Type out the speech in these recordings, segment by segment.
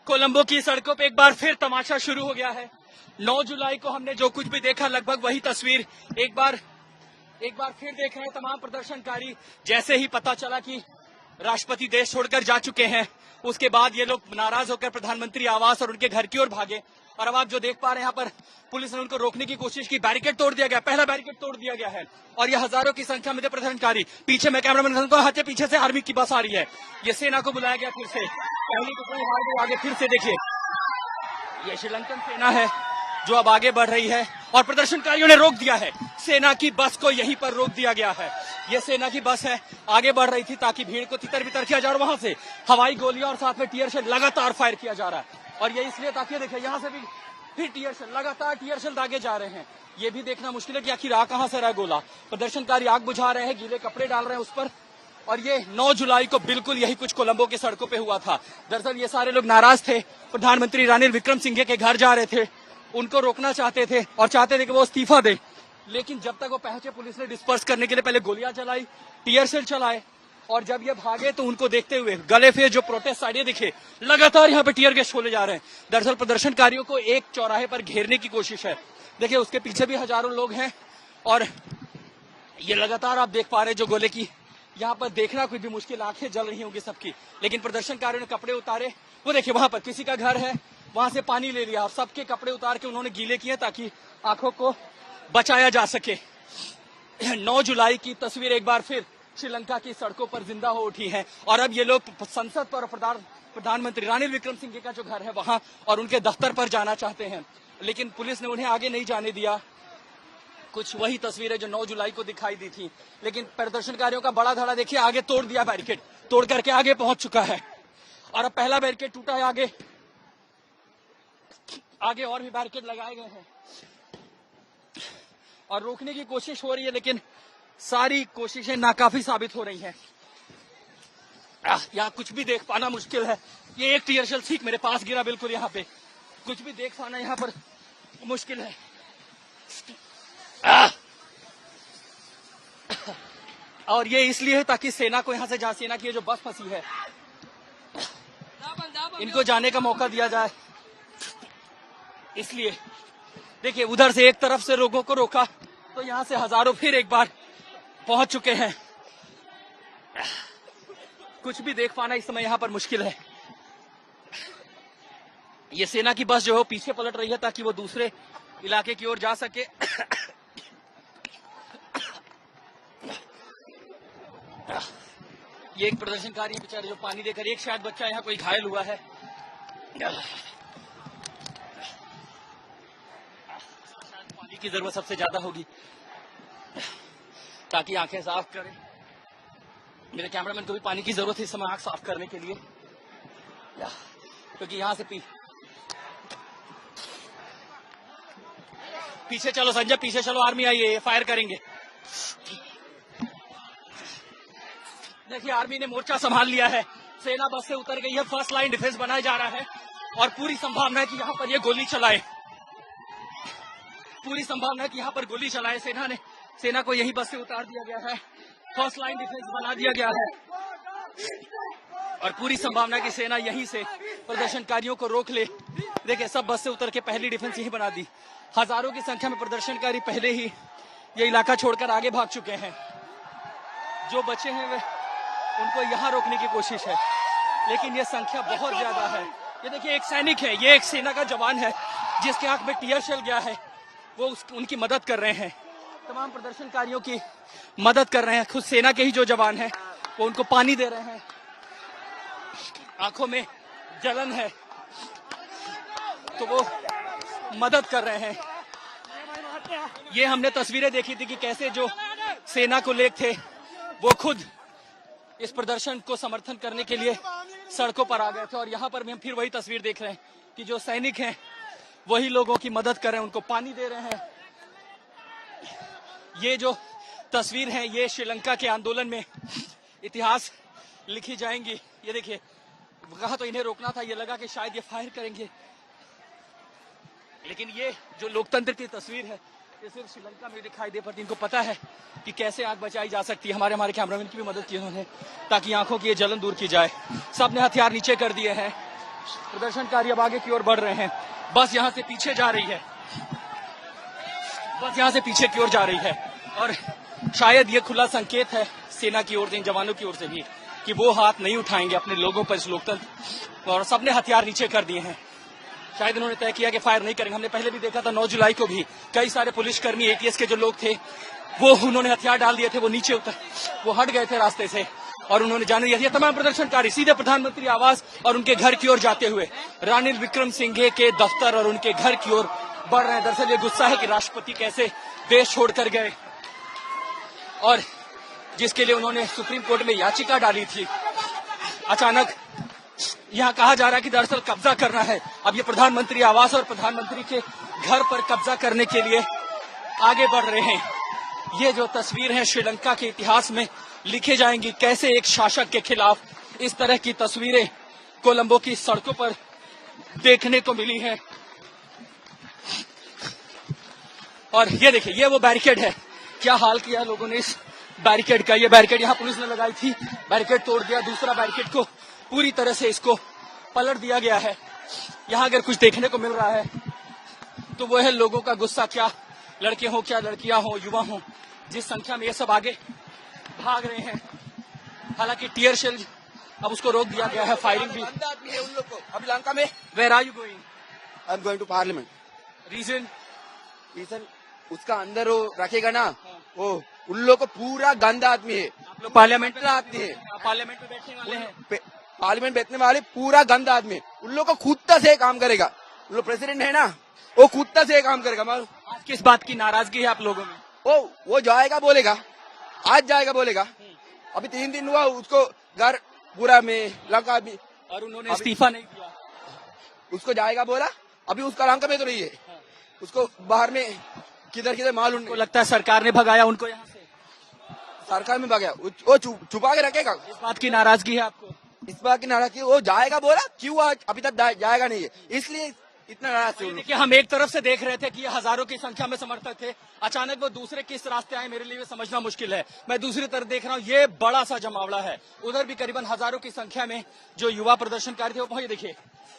कोलंबो की सड़कों पे एक बार फिर तमाशा शुरू हो गया है। 9 जुलाई को हमने जो कुछ भी देखा लगभग वही तस्वीर एक बार फिर देख रहे हैं तमाम प्रदर्शनकारी। जैसे ही पता चला कि राष्ट्रपति देश छोड़कर जा चुके हैं, उसके बाद ये लोग नाराज होकर प्रधानमंत्री आवास और उनके घर की ओर भागे। और अब आप जो देख पा रहे हैं, यहाँ पर पुलिस ने उनको रोकने की कोशिश की, बैरिकेड तोड़ दिया गया, पहला बैरिकेड तोड़ दिया गया है। और ये हजारों की संख्या में प्रदर्शनकारी, पीछे मैं कैमरामैन को हाथ पीछे से आर्मी की बस आ रही है। ये सेना को बुलाया गया फिर से, पहली तो आगे फिर से देखिए, ये श्रीलंकन सेना है जो अब आगे बढ़ रही है और प्रदर्शनकारियों ने रोक दिया है। सेना की बस को यहीं पर रोक दिया गया है। ये सेना की बस है, आगे बढ़ रही थी ताकि भीड़ को तितर बितर किया जाए। वहां से हवाई गोलियां और साथ में टीयर शेल लगातार फायर किया जा रहा है। और ये इसलिए ताकि देखिए यहाँ से भी फिर टीयर शेल, लगातार टीयर शेल दागे जा रहे हैं। ये भी देखना मुश्किल है कि आखिर आ कहां से रहा गोला। प्रदर्शनकारी आग बुझा रहे हैं, गीले कपड़े डाल रहे हैं उस पर। और ये 9 जुलाई को बिल्कुल यही कुछ कोलंबो की सड़कों पे हुआ था। दरअसल ये सारे लोग नाराज थे, प्रधानमंत्री रानिल विक्रमसिंघे के घर जा रहे थे, उनको रोकना चाहते थे और चाहते थे कि वो इस्तीफा दे। लेकिन जब तक वो पहुंचे, पुलिस ने डिस्पर्स करने के लिए पहले गोलियां चलाई, टीयर शेल चलाए। और जब ये भागे तो उनको देखते हुए गले पे जो प्रोटेस्ट आइडिया दिखे, लगातार यहाँ पे टीयर गैस छोड़े जा रहे हैं। दरअसल प्रदर्शनकारियों को एक चौराहे पर घेरने की कोशिश है। देखिए उसके पीछे भी हजारों लोग हैं और ये लगातार आप देख पा रहे हैं जो गोले की, यहाँ पर देखना कोई भी मुश्किल, आंखें जल रही होंगी सबकी। लेकिन प्रदर्शनकारियों ने कपड़े उतारे, वो देखिए वहां पर किसी का घर है, वहां से पानी ले लिया और सबके कपड़े उतार के उन्होंने गीले किए ताकि आंखों को बचाया जा सके। 9 जुलाई की तस्वीर एक बार फिर श्रीलंका की सड़कों पर जिंदा हो उठी है। और अब ये लोग संसद पर प्रधानमंत्री रानिल विक्रमसिंघे का जो घर है वहां और उनके दफ्तर पर जाना चाहते हैं, लेकिन पुलिस ने उन्हें आगे नहीं जाने दिया। कुछ वही तस्वीरें जो 9 जुलाई को दिखाई दी थी। लेकिन प्रदर्शनकारियों का बड़ा धड़ा देखिए, आगे तोड़ दिया, बैरिकेड तोड़ करके आगे पहुंच चुका है। और अब पहला बैरिकेड टूटा है, आगे और भी बैरिकेड लगाए गए हैं और रोकने की कोशिश हो रही है, लेकिन सारी कोशिशें नाकाफी साबित हो रही हैं। यहाँ कुछ भी देख पाना मुश्किल है। ये एक टीयर शेल ठीक मेरे पास गिरा, बिल्कुल यहाँ पे कुछ भी देख पाना यहाँ पर मुश्किल है। और ये इसलिए है ताकि सेना को यहाँ से, जहाँ सेना की जो बस फंसी है, इनको जाने का मौका दिया जाए। इसलिए देखिए उधर से एक तरफ से लोगों को रोका तो यहाँ से हजारों फिर एक बार पहुंच चुके हैं। कुछ भी देख पाना इस समय यहाँ पर मुश्किल है। ये सेना की बस जो है पीछे पलट रही है ताकि वो दूसरे इलाके की ओर जा सके। ये एक प्रदर्शनकारी बेचारे जो पानी देकर, एक शायद बच्चा यहाँ कोई घायल हुआ है। पानी की जरूरत सबसे ज्यादा होगी ताकि आंखें साफ करें। मेरे कैमरामैन को भी पानी की जरूरत है इस समय आंख साफ करने के लिए, क्योंकि यहाँ से पीछे चलो संजय, पीछे चलो, आर्मी आई है, फायर करेंगे। देखिए आर्मी ने मोर्चा संभाल लिया है, सेना बस से उतर गई है, फर्स्ट लाइन डिफेंस बनाया जा रहा है और पूरी संभावना है कि यहाँ पर ये गोली चलाए, पूरी संभावना है कि यहाँ पर गोली चलाए। सेना को यही बस से उतार दिया गया है, फर्स्ट लाइन डिफेंस बना दिया गया है और पूरी संभावना है कि सेना यहीं से प्रदर्शनकारियों को रोक ले। देखिए सब बस से उतर के पहली डिफेंस यही बना दी। हजारों की संख्या में प्रदर्शनकारी पहले ही ये इलाका छोड़कर आगे भाग चुके हैं। जो बचे हैं वे, उनको यहाँ रोकने की कोशिश है, लेकिन ये संख्या बहुत ज्यादा है। ये देखिए एक सैनिक है, ये एक सेना का जवान है जिसके आंख में टीयर शेल गया है, वो उनकी मदद कर रहे हैं, तमाम प्रदर्शनकारियों की मदद कर रहे हैं। खुद सेना के ही जो जवान हैं वो उनको पानी दे रहे हैं, आंखों में जलन है तो वो मदद कर रहे हैं। ये हमने तस्वीरें देखी थी कि कैसे जो सेना को लेग थे वो खुद इस प्रदर्शन को समर्थन करने के लिए सड़कों पर आ गए थे। और यहाँ पर भी हम फिर वही तस्वीर देख रहे हैं कि जो सैनिक हैं वही लोगों की मदद कर रहे हैं, उनको पानी दे रहे हैं। ये जो तस्वीर है ये श्रीलंका के आंदोलन में इतिहास लिखी जाएंगी। ये देखिए, कहा तो इन्हें रोकना था, ये लगा कि शायद ये फायर करेंगे, लेकिन ये जो लोकतंत्र की तस्वीर है ये सिर्फ श्रीलंका में दिखाई दे पाती। इनको पता है कि कैसे आग बचाई जा सकती है। हमारे कैमरामैन की भी मदद की उन्होंने ताकि आंखों की ये जलन दूर की जाए। सबने हथियार नीचे कर दिए हैं प्रदर्शनकारी अब आगे की ओर बढ़ रहे हैं। बस यहाँ से पीछे जा रही है, बस यहाँ से पीछे की ओर जा रही है और शायद ये खुला संकेत है सेना की ओर से, इन जवानों की ओर से भी, कि वो हाथ नहीं उठाएंगे अपने लोगों पर इस लोकतंत्र, और सबने हथियार नीचे कर दिए हैं। शायद उन्होंने तय किया कि फायर नहीं करेंगे। हमने पहले भी देखा था 9 जुलाई को भी कई सारे पुलिसकर्मी एटीएस के जो लोग थे वो उन्होंने हथियार डाल दिए थे, वो नीचे वो हट गए थे रास्ते से और उन्होंने जाने दिया। तमाम प्रदर्शनकारी सीधे प्रधानमंत्री आवास और उनके घर की ओर जाते हुए रानिल विक्रमसिंघे के दफ्तर और उनके घर की ओर बढ़ रहे हैं। दरअसल ये गुस्सा है कि राष्ट्रपति कैसे देश छोड़कर गए और जिसके लिए उन्होंने सुप्रीम कोर्ट में याचिका डाली थी। अचानक यहाँ कहा जा रहा है कि दरअसल कब्जा करना है। अब ये प्रधानमंत्री आवास और प्रधानमंत्री के घर पर कब्जा करने के लिए आगे बढ़ रहे हैं। ये जो तस्वीर है श्रीलंका के इतिहास में लिखे जाएंगी। कैसे एक शासक के खिलाफ इस तरह की तस्वीरें कोलंबो की सड़कों पर देखने को मिली है। और ये देखिए, ये वो बैरिकेड है, क्या हाल किया लोगों ने इस बैरिकेड का। ये बैरिकेड यहाँ पुलिस ने लगाई थी, बैरिकेड तोड़ दिया, दूसरा बैरिकेड को पूरी तरह से इसको पलट दिया गया है। यहाँ अगर कुछ देखने को मिल रहा है तो वो है लोगों का गुस्सा, क्या लड़के हो, क्या लड़कियां हो, युवा हो, जिस संख्या में ये सब आगे भाग रहे हैं। हालांकि टीयर शेल अब उसको रोक दिया गया है, फायरिंग भी। उन लोग को अभी लंका में where are you going? I am going to parliament. Reason उसका अंदर वो रखेगा ना, वो उन लोग को पूरा गंदा आदमी है। आप लोग पार्लियामेंट में आदमी है, पार्लियामेंट में बैठने वाले हैं। पार्लियामेंट बैठने वाले पूरा गंदा आदमी है। उन लोग को खुद से काम करेगा। उन लोग प्रेसिडेंट है ना, वो खुद से काम करेगा। आज किस बात की नाराजगी है आप लोगों में? वो जाएगा बोलेगा, आज जाएगा बोलेगा। अभी 3 दिन हुआ उसको घर पूरा में लंका में, और उन्होंने इस्तीफा नहीं दिया। उसको जाएगा बोला, अभी उसका लंका में तो नहीं है, उसको बाहर में किधर मालूम नहीं। लगता है सरकार ने भगाया उनको यहाँ से? सरकार में भगाया, वो छुपा के रखेगा। इस बात की नाराजगी है आपको? इस बात की नाराजगी, वो जाएगा बोला, क्यों आज अभी तक जाएगा नहीं है, इसलिए इतना नाराज थे। देखिए, हम एक तरफ से देख रहे थे कि ये हजारों की संख्या में समर्थक थे, अचानक वो दूसरे किस रास्ते आए मेरे लिए समझना मुश्किल है। मैं दूसरी तरफ देख रहा हूँ, ये बड़ा सा जमावड़ा है, उधर भी करीबन हजारों की संख्या में जो युवा प्रदर्शनकारी थे वो, ये देखिए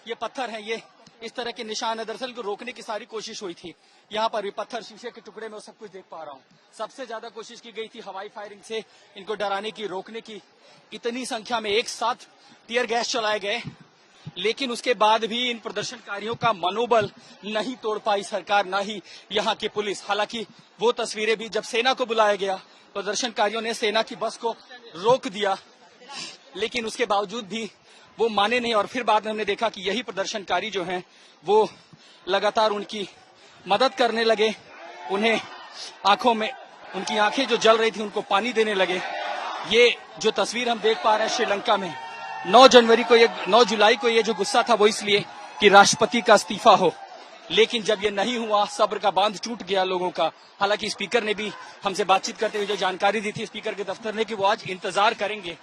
ये पत्थर है, ये इस तरह के निशान है। दरअसल को रोकने की सारी कोशिश हुई थी, यहाँ पर भी पत्थर, शीशे के टुकड़े में सब कुछ देख पा रहा हूँ। सबसे ज्यादा कोशिश की गई थी हवाई फायरिंग से इनको डराने की, रोकने की। इतनी संख्या में एक साथ टीयर गैस चलाए गए, लेकिन उसके बाद भी इन प्रदर्शनकारियों का मनोबल नहीं तोड़ पाई सरकार, ना ही यहाँ की पुलिस। हालांकि वो तस्वीरें भी जब सेना को बुलाया गया, प्रदर्शनकारियों ने सेना की बस को रोक दिया, लेकिन उसके बावजूद भी वो माने नहीं। और फिर बाद में हमने देखा कि यही प्रदर्शनकारी जो हैं वो लगातार उनकी मदद करने लगे, उन्हें आंखों में, उनकी आंखें जो जल रही थी उनको पानी देने लगे। ये जो तस्वीर हम देख पा रहे हैं श्रीलंका में 9 जुलाई को ये जो गुस्सा था वो इसलिए कि राष्ट्रपति का इस्तीफा हो, लेकिन जब ये नहीं हुआ, सब्र का बांध टूट गया लोगों का। हालांकि स्पीकर ने भी हमसे बातचीत करते हुए जो जानकारी दी थी स्पीकर के दफ्तर ने, कि वो आज इंतजार करेंगे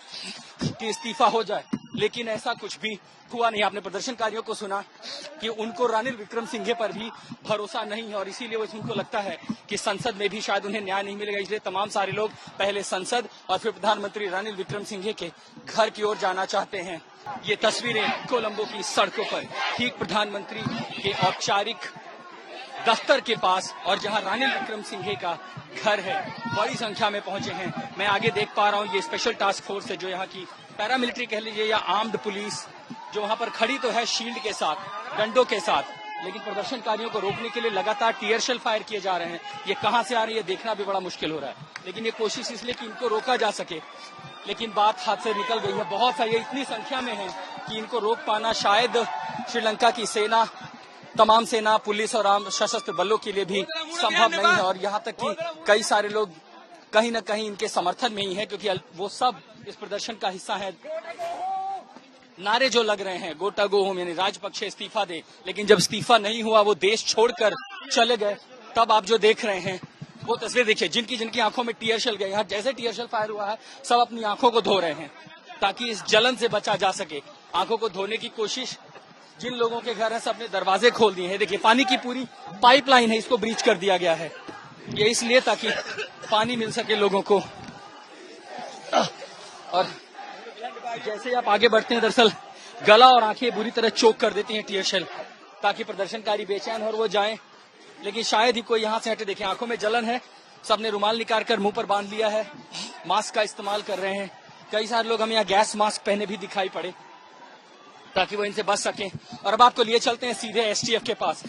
कि इस्तीफा हो जाए, लेकिन ऐसा कुछ भी हुआ नहीं। आपने प्रदर्शनकारियों को सुना कि उनको रानिल विक्रमसिंघे पर भी भरोसा नहीं है और इसीलिए उनको लगता है कि संसद में भी शायद उन्हें न्याय नहीं मिलेगा। इसलिए तमाम सारे लोग पहले संसद और फिर प्रधानमंत्री रानिल विक्रमसिंघे के घर की ओर जाना चाहते हैं। ये तस्वीरें कोलंबो की सड़कों पर, ठीक प्रधानमंत्री के औपचारिक दफ्तर के पास और जहां रानिल विक्रमसिंघे का घर है, बड़ी संख्या में पहुंचे हैं। मैं आगे देख पा रहा हूं ये स्पेशल टास्क फोर्स है, जो यहाँ की पैरामिलिट्री कह लीजिए या आर्म्ड पुलिस, जो वहां पर खड़ी तो है शील्ड के साथ, डंडों के साथ, लेकिन प्रदर्शनकारियों को रोकने के लिए लगातार टीयर शेल फायर किए जा रहे हैं। ये कहां से आ रही है देखना भी बड़ा मुश्किल हो रहा है, लेकिन ये कोशिश इसलिए कि इनको रोका जा सके, लेकिन बात हाथ से निकल गई है। बहुत सारी इतनी संख्या में है कि इनको रोक पाना शायद श्रीलंका की सेना, तमाम सेना, पुलिस और आम सशस्त्र बलों के लिए भी संभव नहीं है। और यहाँ तक कि कई सारे लोग कहीं न कहीं इनके समर्थन में ही है, क्योंकि वो सब इस प्रदर्शन का हिस्सा है। नारे जो लग रहे हैं गोटा गो होम, यानी राजपक्षे इस्तीफा दे, लेकिन जब इस्तीफा नहीं हुआ, वो देश छोड़कर चले गए, तब आप जो देख रहे हैं वो तस्वीर देखिए। जिनकी जिनकी आंखों में टीयर शेल गए, यहाँ जैसे टीयर शेल फायर हुआ है, सब अपनी आंखों को धो रहे हैं ताकि इस जलन से बचा जा सके। आंखों को धोने की कोशिश, जिन लोगों के घर है सब ने दरवाजे खोल दिए हैं। देखिए पानी की पूरी पाइपलाइन है, इसको ब्रीच कर दिया गया है, ये इसलिए ताकि पानी मिल सके लोगों को। और जैसे आप आगे बढ़ते हैं, दरअसल गला और आंखें बुरी तरह चोक कर देती हैं टीयर शेल, ताकि प्रदर्शनकारी बेचैन और वो जाएं, लेकिन शायद ही कोई यहाँ से हटे। देखें आंखों में जलन है, सबने रुमाल निकाल कर मुंह पर बांध लिया है, मास्क का इस्तेमाल कर रहे हैं। कई सारे लोग हमें यहाँ गैस मास्क पहने भी दिखाई पड़े ताकि वो इनसे बच सकें। और अब आपको लिए चलते हैं सीधे एसटीएफ के पास।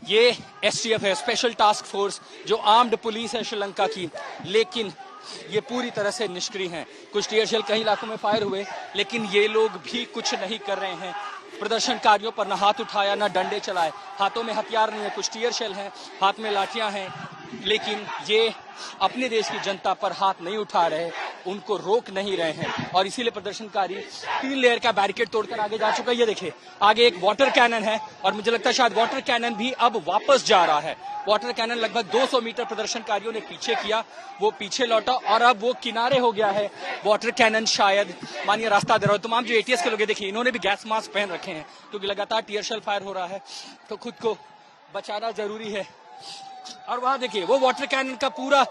ये एसटीएफ है, स्पेशल टास्क फोर्स, जो आर्म्ड पुलिस है श्रीलंका की, लेकिन ये पूरी तरह से निष्क्रिय हैं। कुछ टीयर शेल कई इलाकों में फायर हुए, लेकिन ये लोग भी कुछ नहीं कर रहे हैं। प्रदर्शनकारियों पर न हाथ उठाया न डंडे चलाए, हाथों में हथियार नहीं है, कुछ टीयर शेल हैं, हाथ में लाठियां हैं, लेकिन ये अपने देश की जनता पर हाथ नहीं उठा रहे, उनको रोक नहीं रहे हैं। और इसीलिए प्रदर्शनकारी 3 लेयर का बैरिकेड तोड़कर आगे जा चुका है। ये देखिए आगे एक वाटर कैनन है, और मुझे लगता है शायद वाटर कैनन भी अब वापस जा रहा है। वाटर कैनन लगभग 200 मीटर प्रदर्शनकारियों ने पीछे किया, वो पीछे लौटा और अब वो किनारे हो गया है। वाटर कैनन शायद मानिए रास्ता दे रहा है। तमाम जो एटीएस के लोग देखिए, इन्होंने भी गैस मास्क पहन रखे हैं, क्योंकि लगातार टीयर शेल फायर हो रहा है, तो खुद को बचाना जरूरी है। और वहां देखिए वो वाटर कैनन का पूरा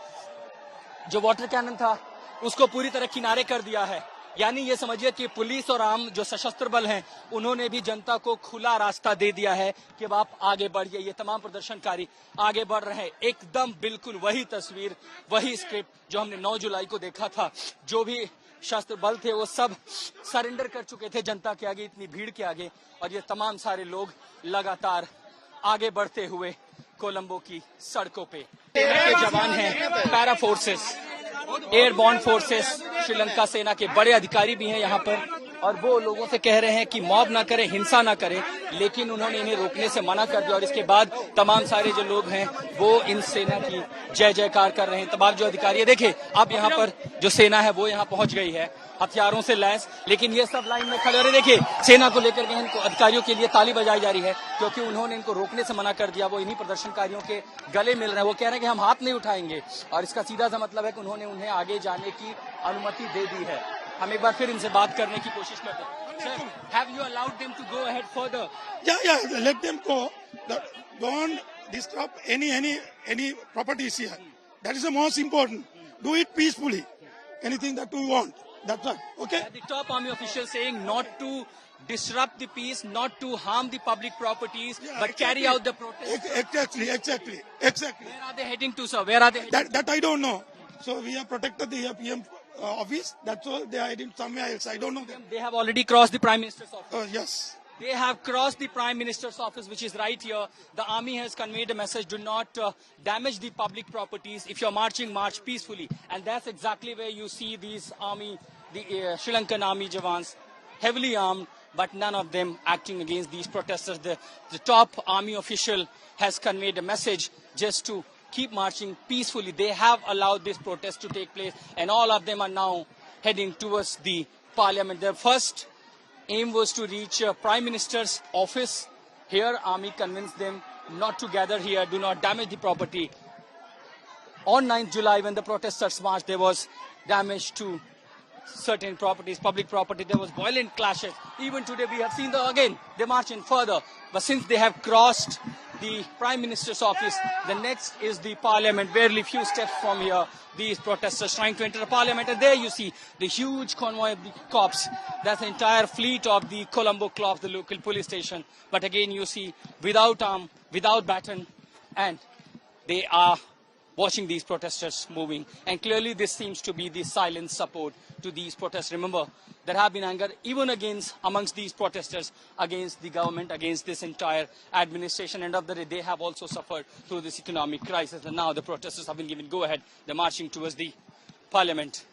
जो वाटर कैनन था उसको पूरी तरह किनारे कर दिया है। यानी ये समझिए कि पुलिस और आम जो सशस्त्र बल हैं, उन्होंने भी जनता को खुला रास्ता दे दिया है कि अब आप आगे बढ़िए। ये तमाम प्रदर्शनकारी आगे बढ़ रहे हैं, एकदम बिल्कुल वही तस्वीर, वही स्क्रिप्ट जो हमने 9 जुलाई को देखा था। जो भी शस्त्र बल थे वो सब सरेंडर कर चुके थे जनता के आगे, इतनी भीड़ के आगे, और ये तमाम सारे लोग लगातार आगे बढ़ते हुए कोलंबो की सड़कों पे। सेना के जवान हैं, para forces, airborne forces, Sri Lanka सेना के बड़े अधिकारी भी हैं यहाँ पर, और वो लोगों से कह रहे हैं कि मॉब ना करें, हिंसा ना करें, लेकिन उन्होंने इन्हें रोकने से मना कर दिया। और इसके बाद तमाम सारे जो लोग हैं वो इन सेना की जय जयकार कर रहे हैं। तमाम जो अधिकारी है, देखिए अब यहाँ पर जो सेना है वो यहाँ पहुंच गई है हथियारों से लैस, लेकिन ये सब लाइन में खड़े हो रहे। देखिए सेना को लेकर के इनको अधिकारियों के लिए ताली बजाई जा रही है, क्योंकि उन्होंने इनको रोकने से मना कर दिया। वो इन्हीं प्रदर्शनकारियों के गले मिल रहे हैं, वो कह रहे हैं कि हम हाथ नहीं उठाएंगे, और इसका सीधा सा मतलब है कि उन्होंने उन्हें आगे जाने की अनुमति दे दी है। हम एक बार फिर इनसे बात करने की कोशिश करते हैं। Sir, have you allowed them to go ahead further? Yeah, let them go. Don't disrupt any properties here. That is the most important. Do it peacefully. Anything that we want. That's right. Okay? The top army official saying not to disrupt the peace, not to harm the public properties, Yeah, but carry out the protest. Exactly. Where are they heading to, sir? Where are they heading? That I don't know. So we have protected the PM office. That's all. They are heading somewhere else. I don't know them. They have already crossed the Prime Minister's office. Yes. They have crossed the Prime Minister's office, which is right here. The army has conveyed a message, do not damage the public properties. If you're marching, march peacefully. And that's exactly where you see these army, the Sri Lankan army Jawans, heavily armed, but none of them acting against these protesters. The top army official has conveyed a message just to keep marching peacefully. They have allowed this protest to take place, and all of them are now heading towards the parliament. Their first aim was to reach Prime Minister's office. Here, army convinced them not to gather here, do not damage the property. On 9th July, when the protesters marched, there was damage to certain properties, public property. There was violent clashes. Even today, we have seen again, they marching further. But since they have crossed the Prime Minister's office, the next is the parliament, barely few steps from here. These protesters trying to enter the parliament, and there you see the huge convoy of the cops. That's the entire fleet of the Colombo Cops, the local police station. But again, you see without arm, without baton, and they are watching these protesters moving. And clearly this seems to be the silent support to these protests. Remember, there have been anger even amongst these protesters against the government, against this entire administration. End of the day, they have also suffered through this economic crisis. And now the protesters have been given go-ahead. They're marching towards the parliament.